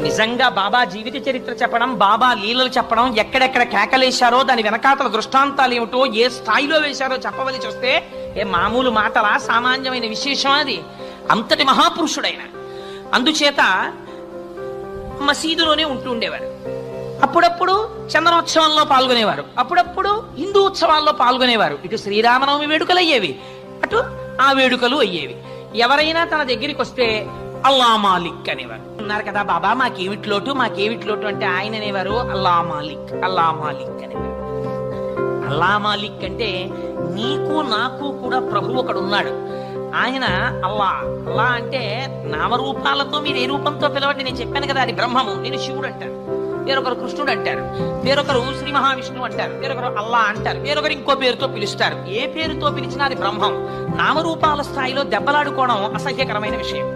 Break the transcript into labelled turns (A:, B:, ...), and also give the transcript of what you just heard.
A: నిజంగా బాబా జీవిత చరిత్ర చెప్పడం, బాబా లీలలు చెప్పడం, ఎక్కడెక్కడ కేకలేశారో దాని వెనకాతల దృష్టాంతాలు ఏమిటో, ఏ స్థాయిలో వేశారో చెప్పవలసి వస్తే ఏ మామూలు మాటలా, సామాన్యమైన విశేషం అది. అంతటి మహాపురుషుడైన. అందుచేత మసీదులోనే ఉంటూ ఉండేవారు. అప్పుడప్పుడు చందనోత్సవంలో పాల్గొనేవారు, అప్పుడప్పుడు హిందూ ఉత్సవాల్లో పాల్గొనేవారు. ఇటు శ్రీరామనవమి వేడుకలు అయ్యేవి, అటు ఆ వేడుకలు అయ్యేవి. ఎవరైనా తన దగ్గరికి వస్తే అల్లా మాలిక్ అనేవారు. ఉన్నారు కదా బాబా, మాకేమిట్లోటు అంటే ఆయన అనేవారు అల్లా మాలిక్, అల్లా మాలిక్ అనేవారు. అల్లా మాలిక్ అంటే నీకు నాకు కూడా ప్రభు ఒకడు ఉన్నాడు. ఆయన అల్లా. అల్లా అంటే నామరూపాలతో మీరు ఏ రూపంతో పిలవండి, నేను చెప్పాను కదా అది బ్రహ్మము. నేను శివుడు అంటారు, వేరొకరు కృష్ణుడు అంటారు, వేరొకరు శ్రీ మహావిష్ణువు అంటారు, వేరొకరు అల్లా అంటారు, వేరొకరు ఇంకో పేరుతో పిలుస్తారు. ఏ పేరుతో పిలిచినా అది బ్రహ్మం. నామరూపాల స్థాయిలో దెబ్బలాడుకోవడం అసహ్యకరమైన విషయం.